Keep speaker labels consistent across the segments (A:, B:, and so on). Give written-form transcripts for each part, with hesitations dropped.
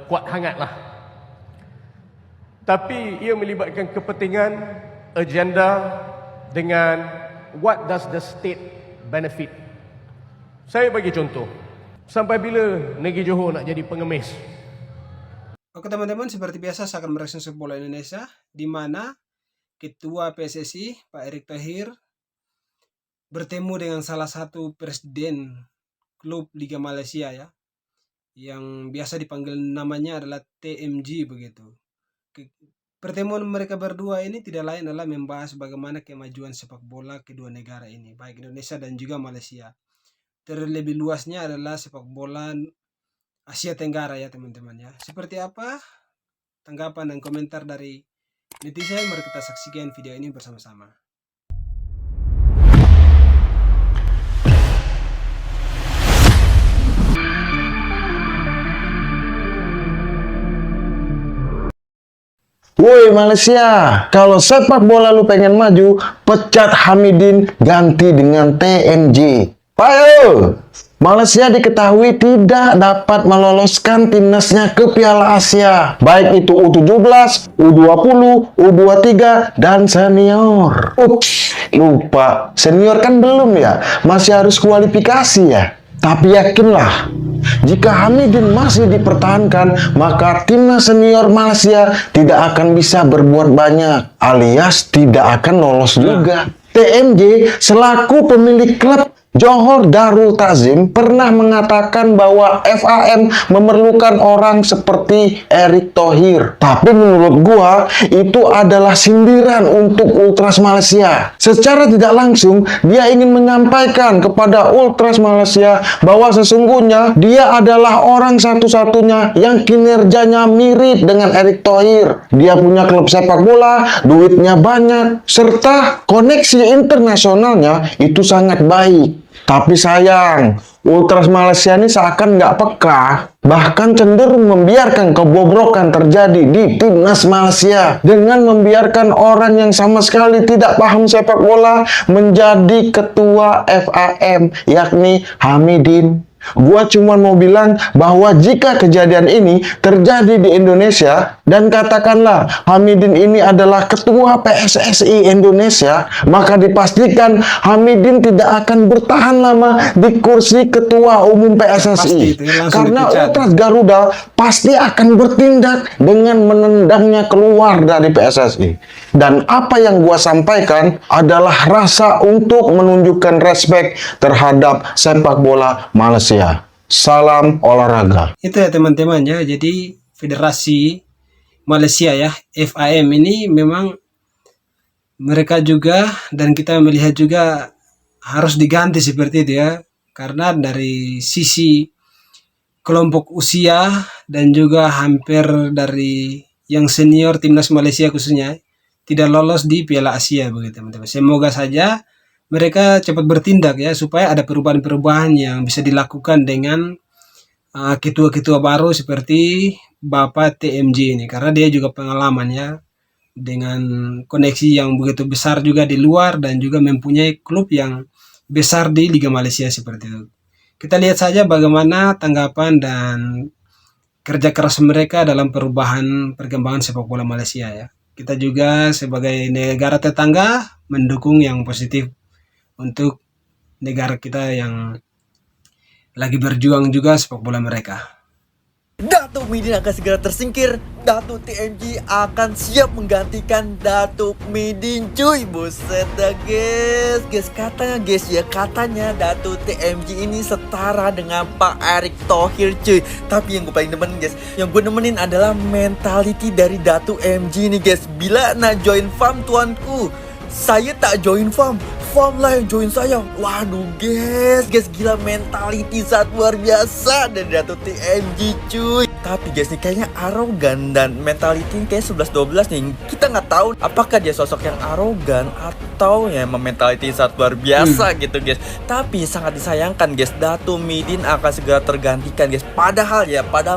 A: kuat hangat lah. Tapi ia melibatkan kepentingan, agenda dengan what does the state benefit. Saya bagi contoh, sampai bila Negeri Johor nak jadi pengemis?
B: Oke teman-teman, seperti biasa saya akan mereaksi sepak bola Indonesia, di mana Ketua PSSI Pak Erick Thohir bertemu dengan salah satu presiden klub Liga Malaysia ya, yang biasa dipanggil namanya adalah TMG begitu. Pertemuan mereka berdua ini tidak lain adalah membahas bagaimana kemajuan sepak bola kedua negara ini, baik Indonesia dan juga Malaysia. Terlebih luasnya adalah sepak bola Asia Tenggara ya teman-teman ya. Seperti apa tanggapan dan komentar dari netizen? Mari kita saksikan video ini bersama-sama.
C: Woi Malaysia, kalau sepak bola lu pengen maju, pecat Hamidin, ganti dengan TMJ. Ayo! Malaysia diketahui tidak dapat meloloskan timnasnya ke Piala Asia, baik itu U17, U20, U23, dan senior. Ups, lupa, senior kan belum ya, masih harus kualifikasi ya. Tapi yakinlah, jika Hamidin masih dipertahankan, maka timnas senior Malaysia tidak akan bisa berbuat banyak, alias tidak akan lolos juga. TMJ selaku pemilik klub Johor Darul Ta'zim pernah mengatakan bahwa FAM memerlukan orang seperti Erick Thohir. Tapi menurut gua itu adalah sindiran untuk Ultras Malaysia. Secara tidak langsung dia ingin menyampaikan kepada Ultras Malaysia bahwa sesungguhnya dia adalah orang satu-satunya yang kinerjanya mirip dengan Erick Thohir. Dia punya klub sepak bola, duitnya banyak, serta koneksi internasionalnya itu sangat baik. Tapi sayang, Ultras Malaysia ini seakan nggak peka, bahkan cenderung membiarkan kebobrokan terjadi di timnas Malaysia dengan membiarkan orang yang sama sekali tidak paham sepak bola menjadi ketua FAM, yakni Hamidin. Gua cuma mau bilang bahwa jika kejadian ini terjadi di Indonesia dan katakanlah Hamidin ini adalah ketua PSSI Indonesia, maka dipastikan Hamidin tidak akan bertahan lama di kursi ketua umum PSSI. Karena Ultras Garuda pasti akan bertindak dengan menendangnya keluar dari PSSI. Dan apa yang gua sampaikan adalah rasa untuk menunjukkan respek terhadap sepak bola Malaysia. Salam olahraga.
B: Itu ya teman-teman ya. Jadi Federasi Malaysia ya, FAM ini memang mereka juga, dan kita melihat juga harus diganti seperti itu ya. Karena dari sisi kelompok usia dan juga hampir dari yang senior timnas Malaysia khususnya tidak lolos di Piala Asia begitu teman-teman. Semoga saja mereka cepat bertindak ya, supaya ada perubahan-perubahan yang bisa dilakukan dengan ketua-ketua baru seperti Bapak TMJ ini, karena dia juga pengalaman ya dengan koneksi yang begitu besar juga di luar dan juga mempunyai klub yang besar di Liga Malaysia seperti itu. Kita lihat saja bagaimana tanggapan dan kerja keras mereka dalam perubahan perkembangan sepak bola Malaysia ya. Kita juga sebagai negara tetangga mendukung yang positif untuk negara kita yang lagi berjuang juga sepak bola mereka.
D: Datuk Midin akan segera tersingkir. Datuk TMJ akan siap menggantikan Datuk Midin, cuy. Buset dah guys, katanya Datuk TMJ ini setara dengan Pak Erick Thohir, cuy. Tapi yang gue paling demen guys, yang gue nemenin adalah mentality dari Datuk MJ nih guys. Bila nak join farm tuanku, saya tak join farm lah yang join saya. Waduh guys, gila, mentality saat luar biasa dari Datuk TMJ cuy. Tapi guys nih kayaknya arogan dan mentality kayak 11-12 nih. Kita nggak tahu apakah dia sosok yang arogan atau ya mentality saat luar biasa gitu guys. Tapi sangat disayangkan guys, Datuk Midin akan segera tergantikan guys. Padahal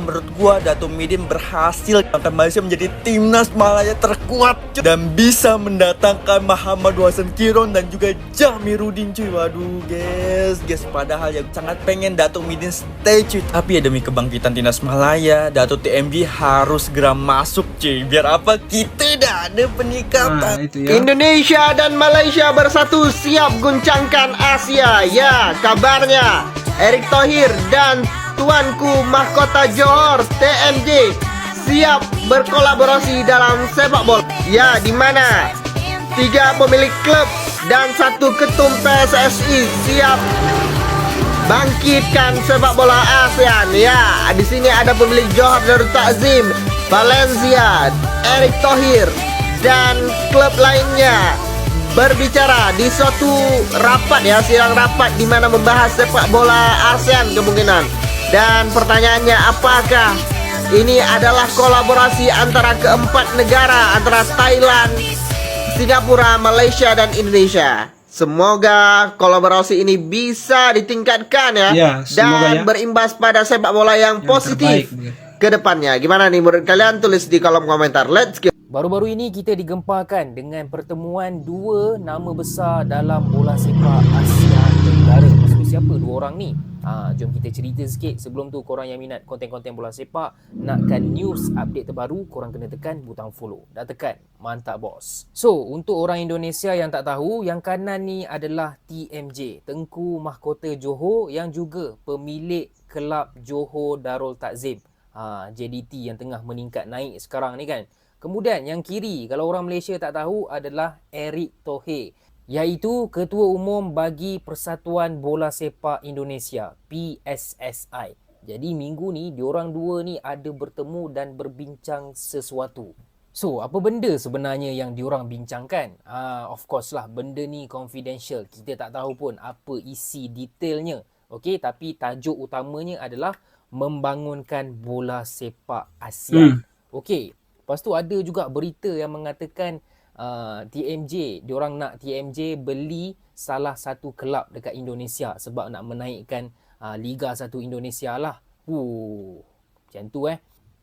D: menurut gua Datuk Midin berhasil mengangkat Malaysia menjadi timnas Malaya terkuat cuy, dan bisa mendatangkan Muhammad Wasan Kiron dan juga Jamiruddin cuy. Waduh guys, padahal yang sangat pengen Datuk Midin stay cuy, tapi ya demi kebangkitan Timnas Malaya, Datuk TMG harus segera masuk cuy. Biar apa? Kita dah ada peningkatan.
B: Itu ya.
A: Indonesia dan Malaysia bersatu siap guncangkan Asia. Ya, kabarnya Erick Thohir dan tuanku mahkota Johor TMJ siap berkolaborasi dalam sepak bola. Ya, di mana 3 pemilik klub dan 1 ketum PSSI siap bangkitkan sepak bola ASEAN. Ya, di sini ada pemilik Johor Darul Takzim, Valencia, Erick Thohir dan klub lainnya berbicara di suatu rapat ya, sidang rapat di mana membahas sepak bola ASEAN kemungkinan. Dan pertanyaannya, apakah ini adalah kolaborasi antara keempat negara, antara Thailand, Singapura, Malaysia, dan Indonesia? Semoga kolaborasi ini bisa ditingkatkan ya,
B: Ya, semoga
A: dan
B: ya.
A: berimbas pada sepak bola yang positif
B: terbaik.
A: ke depannya. Gimana nih menurut kalian? Tulis di kolom komentar. Let's go.
E: Baru-baru ini kita digemparkan dengan pertemuan 2 nama besar dalam bola sepak Asia Tenggara. Maksud siapa 2 orang ni? Jom kita cerita sikit. Sebelum tu, korang yang minat konten-konten bola sepak, nakkan news update terbaru, korang kena tekan butang follow. Dah tekan? Mantap bos. So, untuk orang Indonesia yang tak tahu, yang kanan ni adalah TMJ, Tengku Mahkota Johor, yang juga pemilik kelab Johor Darul Takzim, JDT, yang tengah meningkat naik sekarang ni kan. Kemudian yang kiri, kalau orang Malaysia tak tahu, adalah Erick Thohir, iaitu Ketua Umum bagi Persatuan Bola Sepak Indonesia, PSSI. Jadi minggu ni diorang dua ni ada bertemu dan berbincang sesuatu. So, apa benda sebenarnya yang diorang bincangkan? Of course lah, benda ni confidential. Kita tak tahu pun apa isi detailnya. Okey, tapi tajuk utamanya adalah membangunkan bola sepak ASEAN. Okey. Lepas tu ada juga berita yang mengatakan TMJ, diorang nak TMJ beli salah satu kelab dekat Indonesia sebab nak menaikkan Liga 1 Indonesia lah. Macam tu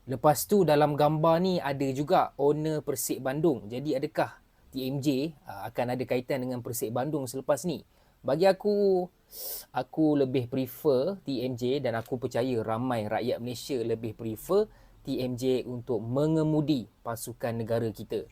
E: Lepas tu dalam gambar ni ada juga owner Persib Bandung. Jadi adakah TMJ akan ada kaitan dengan Persib Bandung selepas ni? Bagi aku lebih prefer TMJ, dan aku percaya ramai rakyat Malaysia lebih prefer TMJ untuk mengemudi pasukan negara kita.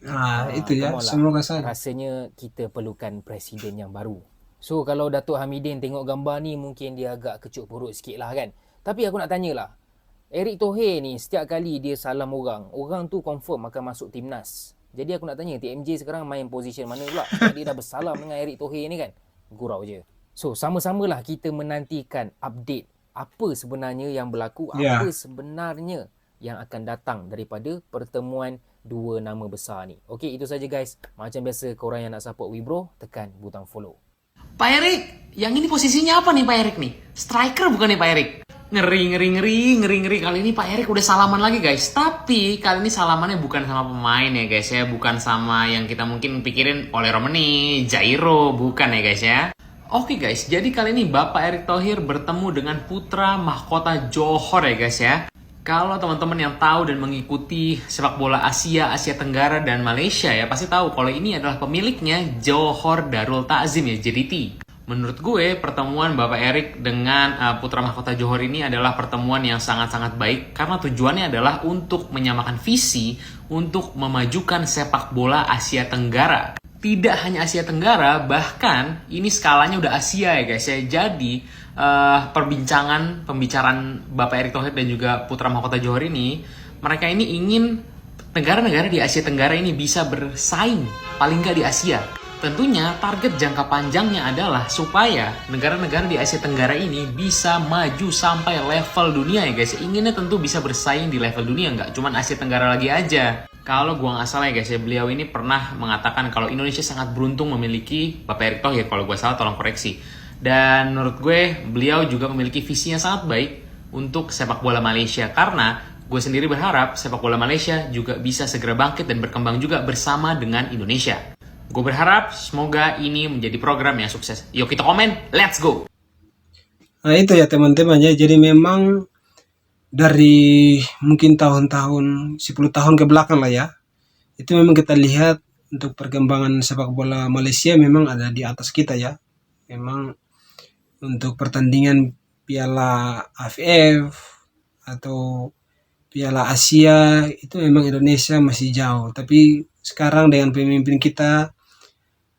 B: Itu ya,
E: come on lah.
B: semoga saja.
E: Rasanya kita perlukan presiden yang baru. So kalau Datuk Hamidin tengok gambar ni, mungkin dia agak kecut perut sikit lah kan. Tapi aku nak tanyalah, Erick Thohir ni setiap kali dia salam orang tu confirm akan masuk timnas. Jadi aku nak tanya, TMJ sekarang main position mana pula? Dia dah bersalam dengan Erick Thohir ni kan? Gurau je. So sama-samalah kita menantikan update apa sebenarnya yang berlaku, apa sebenarnya yang akan datang daripada pertemuan 2 nama besar ni. Okey, itu saja guys. Macam biasa, korang yang nak support Wibro, tekan butang follow.
F: Pak Erik, yang ini posisinya apa nih Pak Erik nih? Striker bukan nih Pak Erik? Ngeri. Kali ini Pak Erik udah salaman lagi guys. Tapi kali ini salamannya bukan sama pemain ya guys ya. Bukan sama yang kita mungkin pikirin oleh Romani, Jairo. Bukan ya guys ya. Oke guys, jadi kali ini Bapak Erick Thohir bertemu dengan putra mahkota Johor ya guys ya. Kalau teman-teman yang tahu dan mengikuti sepak bola Asia, Asia Tenggara, dan Malaysia ya, pasti tahu kalau ini adalah pemiliknya Johor Darul Takzim ya, JDT. Menurut gue, pertemuan Bapak Erick dengan putra mahkota Johor ini adalah pertemuan yang sangat-sangat baik karena tujuannya adalah untuk menyamakan visi untuk memajukan sepak bola Asia Tenggara. Tidak hanya Asia Tenggara, bahkan ini skalanya udah Asia ya guys ya. Jadi pembicaraan Bapak Erick Thohir dan juga putra mahkota Johor ini, mereka ini ingin negara-negara di Asia Tenggara ini bisa bersaing paling nggak di Asia. Tentunya target jangka panjangnya adalah supaya negara-negara di Asia Tenggara ini bisa maju sampai level dunia ya guys. Inginnya tentu bisa bersaing di level dunia, nggak cuma Asia Tenggara lagi aja. Kalau gua nggak salah ya guys ya, beliau ini pernah mengatakan kalau Indonesia sangat beruntung memiliki Bapak Erick Thohir. Kalau gua salah tolong koreksi. Dan menurut gue, beliau juga memiliki visinya sangat baik untuk sepak bola Malaysia. Karena gue sendiri berharap sepak bola Malaysia juga bisa segera bangkit dan berkembang juga bersama dengan Indonesia. Gue berharap semoga ini menjadi program yang sukses. Yuk kita komen, let's go!
B: Nah itu ya teman-teman ya, jadi memang dari mungkin tahun-tahun 10 tahun ke belakang lah ya, itu memang kita lihat untuk perkembangan sepak bola Malaysia memang ada di atas kita ya. Memang untuk pertandingan Piala AFF atau Piala Asia itu memang Indonesia masih jauh. Tapi sekarang dengan pemimpin kita,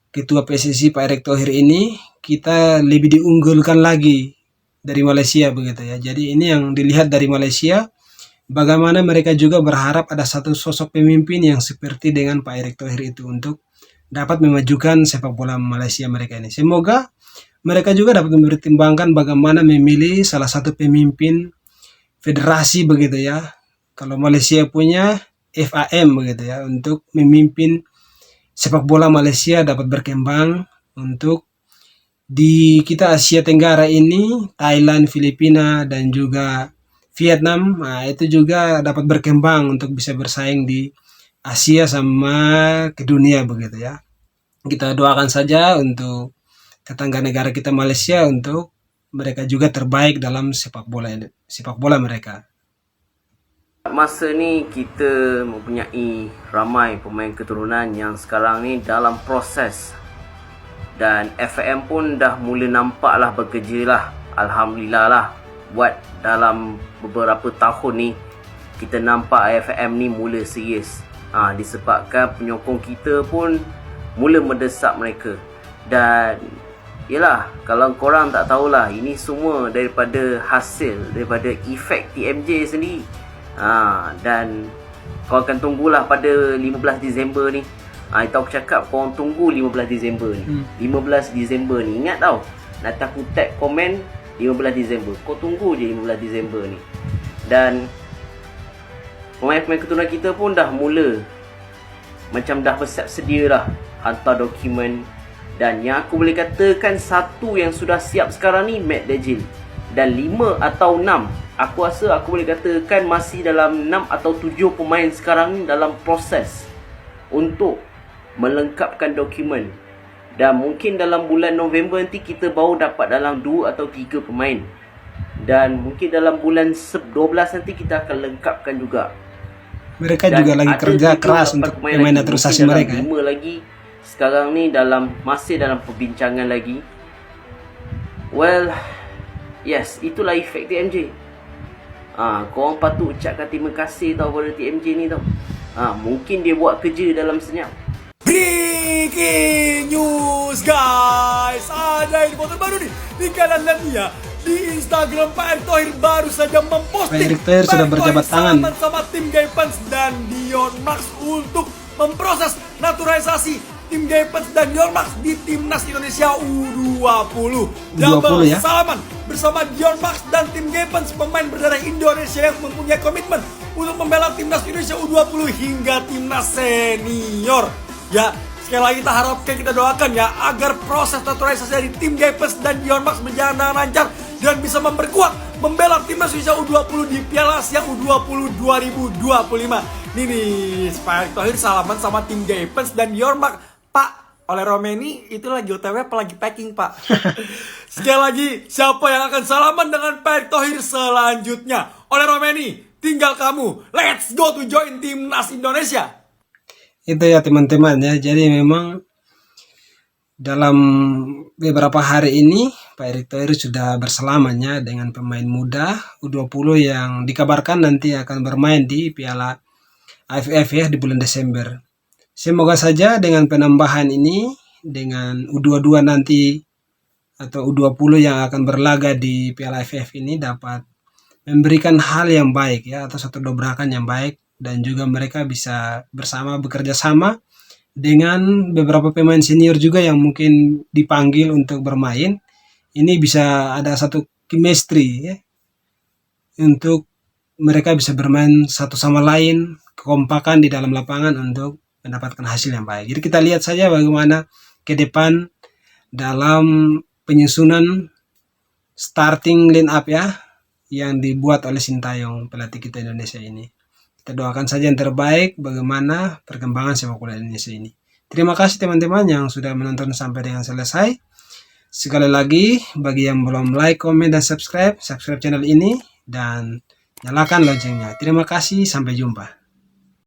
B: Ketua PSSI Pak Erick Thohir ini, kita lebih diunggulkan lagi dari Malaysia begitu ya. Jadi ini yang dilihat dari Malaysia, bagaimana mereka juga berharap ada satu sosok pemimpin yang seperti dengan Pak Erick Thohir itu untuk dapat memajukan sepak bola Malaysia mereka ini. Semoga mereka juga dapat mempertimbangkan bagaimana memilih salah satu pemimpin federasi begitu ya. Kalau Malaysia punya FAM begitu ya, untuk memimpin sepak bola Malaysia dapat berkembang untuk di kita Asia Tenggara ini, Thailand, Filipina, dan juga Vietnam, nah itu juga dapat berkembang untuk bisa bersaing di Asia sama ke dunia begitu ya. Kita doakan saja untuk tetangga negara kita Malaysia untuk mereka juga terbaik dalam sepak bola mereka.
G: Masa ni kita mempunyai ramai pemain keturunan yang sekarang ni dalam proses, dan FAM pun dah mula nampak lah bekerja lah. Alhamdulillah lah, buat dalam beberapa tahun ni kita nampak FAM ni mula serius. Disebabkan penyokong kita pun mula mendesak mereka. Dan yelah, kalau korang tak tahulah, ini semua daripada hasil, daripada efek TMJ sendiri. Dan kau akan tunggulah pada 15 Disember ni. Itu aku cakap, korang tunggu 15 Disember ni. 15 Disember ni, ingat tau, nanti aku tag komen 15 Disember. Kau tunggu je 15 Disember ni. Dan pemain-pemain keturunan kita pun dah mula macam dah bersiap sedia lah hantar dokumen. Dan yang aku boleh katakan, satu yang sudah siap sekarang ni Matt Dejil. Dan 5 atau 6, aku rasa aku boleh katakan masih dalam 6 atau 7 pemain sekarang ni dalam proses untuk melengkapkan dokumen. Dan mungkin dalam bulan November nanti kita baru dapat dalam 2 atau 3 pemain. Dan mungkin dalam bulan 12 nanti kita akan lengkapkan juga.
B: Mereka
G: Dan
B: juga lagi
G: ada
B: kerja
G: 7
B: keras
G: dapat
B: untuk
G: pemain
B: pemain
G: lagi.
B: naturalisasi
G: Mungkin
B: mereka.
G: dalam 5 lagi sekarang ni masih dalam perbincangan lagi. Well, yes, itulah efek TMJ. Korang patut ucapkan terima kasih tau pada TMJ ni tau. Mungkin dia buat kerja dalam senyap.
D: Breaking news guys, ada info terbaru nih di kanan Landia. Di Instagram Pak Erick Thohir baru saja memposting
B: Pak Erick Thohir sudah berjabat tangan
D: sama tim Gaipans dan Dion Max untuk memproses naturalisasi tim Gaipans dan Dion Max di Timnas Indonesia U20. Double
B: ya.
D: salaman bersama Dion Max dan tim Gaipans, pemain berdarah Indonesia yang mempunyai komitmen untuk membela Timnas Indonesia U20 hingga Timnas Senior. Ya, sekali lagi kita harapkan, kita doakan ya, agar proses naturalisasi dari tim Gaipans dan Dion Max berjalan dengan lancar dan bisa memperkuat membela Timnas Indonesia U20 di Piala Asia U20 2025. Nih, Pak Erick Thohir salaman sama tim Gaipans dan Dion Max. Pak, oleh Romeni itu lagi OTW apa lagi packing, Pak? Sekali lagi, siapa yang akan salaman dengan Pak Erick Thohir selanjutnya? Oleh Romeni, tinggal kamu. Let's go to join Timnas Indonesia.
B: Itu ya teman-teman ya. Jadi memang dalam beberapa hari ini Pak Erick Thohir sudah bersalamannya dengan pemain muda U20 yang dikabarkan nanti akan bermain di Piala AFF ya di bulan Desember. Semoga saja dengan penambahan ini, dengan U22 nanti atau U20 yang akan berlaga di Piala AFF ini dapat memberikan hal yang baik ya, atau satu dobrakan yang baik, dan juga mereka bisa bersama bekerja sama dengan beberapa pemain senior juga yang mungkin dipanggil untuk bermain. Ini bisa ada satu chemistry ya, untuk mereka bisa bermain satu sama lain, kekompakan di dalam lapangan untuk mendapatkan hasil yang baik. Jadi kita lihat saja bagaimana ke depan dalam penyusunan starting line up ya yang dibuat oleh Sintayong, pelatih kita Indonesia ini. Kita doakan saja yang terbaik bagaimana perkembangan sepak bola Indonesia ini. Terima kasih teman-teman yang sudah menonton sampai dengan selesai. Sekali lagi, bagi yang belum like, komen, dan subscribe channel ini dan nyalakan loncengnya. Terima kasih, sampai jumpa.